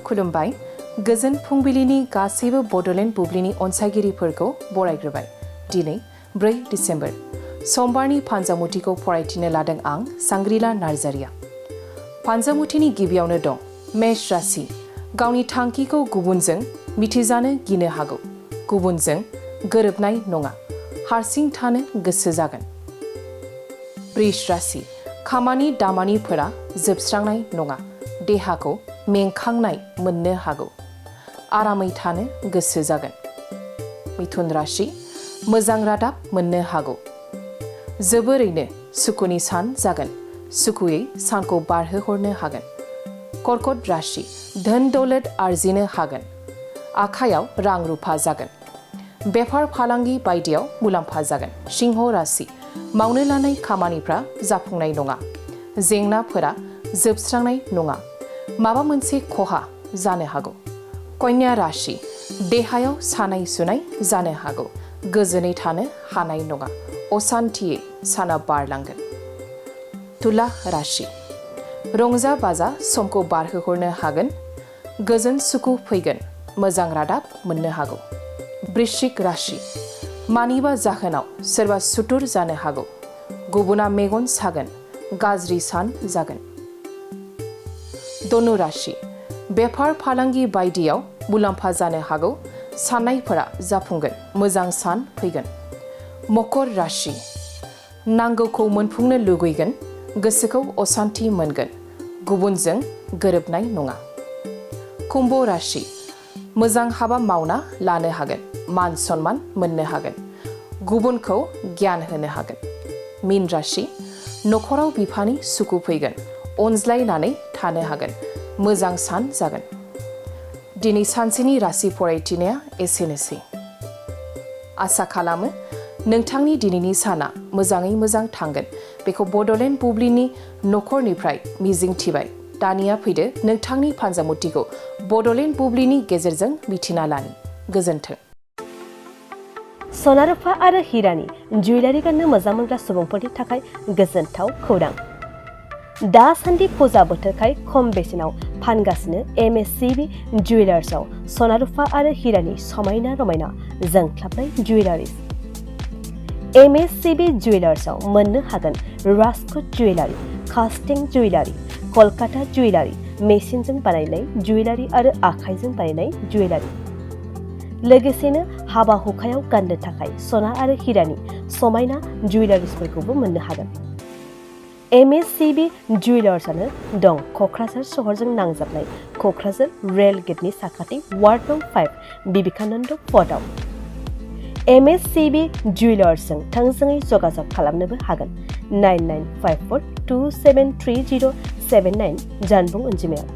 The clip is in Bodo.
खुलुमबाय गोजोन फुंबिलिनि गासैबो बड'लेण्ड बुब्लिनि अनसायगिरिफोरखौ बरायग्रोबाय। दिनै 4 डिसेम्बर समबारनि फान्जामुथिखौ फरायथिनो लादों आं सांग्रिला नार्जारिया। फान्जामुथिनि गिबियावनो दं मेष राशि। गावनि थांखिखौ गुबुनजों मिथिजानो गिनो हागौ। गुबुनजों गोरोबनाय नङा, हारसिं थानो गोसो जागोन। वृष राशि। खामानि दामानिफोरा जोबस्रांनाय नङा, देहाखौ मेंखांनाय मोननो हागौ। आरामै थानो गोसो जागोन। मिथुन राशि। मोजां रादाब मोननो हागौ। जोबोरैनो सुखुनि सान जागोन, सुखुयै सानखौ बारहोहरनो हागोन। कर्कट राशि। धोन दौलत आरजिनो हागोन। आखायाव रां रुफा जागोन। बेफार फालांगि बायदियाव मुलाम्फा जागोन। सिंह राशि। मावनो लानाय खामानिफ्रा जाफुंनाय नङा, जेंनाफोरा जोबस्रांनाय नङा, माबा मोनसे खहा जानो हागौ। कन्या राशि। देहायाव सानाय सुनाय जानो हागौ, गोजोनै थानो हानाय नङा, असान्थियै साना बारलांगोन। तुला राशि। रंजा बाजा समखौ बारहोहरनो हागोन, गोजोन सुखु फैगोन, मोजां रादाब मोननो हागौ। वृश्चिक राशि। मानिबा जाहोनाव सोरबा सुथुर जानो हागौ, गुबुना मेगन सागोन, गाज्रि सान जागोन। धनु राशि। बेफार फालांगि बायदियाव मुलाम्फा जानो हागौ, साननायफोरा जाफुंगोन, मोजां सान फैगोन। मकर राशि। नांगौखौ मोनफुंनो लुगैगोन, गोसोखौ असान्थि मोनगोन, गुबुनजों गोरोबनाय नङा। कुम्भ राशि। मोजां हाबा मावना लानो हागोन, मान सन्मान मोननो हागोन, गुबुनखौ गियान होनो हागोन। मीन राशि। नखराव बिफानि सुखु फैगोन, अनज्लायनानै थानो हागोन, मोजां सान जागोन। दिनै सानसेनि राशि फरायथिनाया एसेनोसै। आसा खालामो नोंथांनि दिनैनि साना मोजाङै मोजां थांगोन, बेखौ बड'लेण्ड बुब्लिनि नखरनिफ्राय मिजिंथिबाय। दानिया फैदो नोंथांनि फान्जामुथिखौ बड'लेण्ड बुब्लिनि गेजेरजों मिथिना लानि। गोजोन्थों। सना रुफा आरो हिरानि जुवेलारि गाननो मोजां मोनग्रा सुबुंफोरनि थाखाय गोजोनथाव खौरां। दासान्दि फुजा बोथोरखाय खम बेसेनाव फानगासिनो MSCB जुवेलार्सआव सना रुफा आरो हिरानि समायना रमायना जोंख्लाबनाय जुवेलारिज। MSCB जुवेलार्सआव मोननो हागोन राजकोट जुवेलारि, कास्टिं जुवेलारि, कलकाता जुवेलारि, मेसिनजों बानायनाय जुवेलारि आरो आखाइजों बानायनाय जुवेलारि। लोगोसेनो हाबा हुखायाव गाननो थाखाय सना आरो हिरानि समायना जुवेलारिसफोरखौबो मोननो हागोन। MSCB जुवेलार्सआनो दं क'क्राझार सहरजों नांजाबनाय क'क्राझार रेल गेटनि साखाथि वार्ड नं 5 बिबेकानन्द पथआव। MSCB जुवेलार्सजों थोंजोङै जगाजग खालामनोबो हागोन 9954273079 जानबुं अनजिमायाव।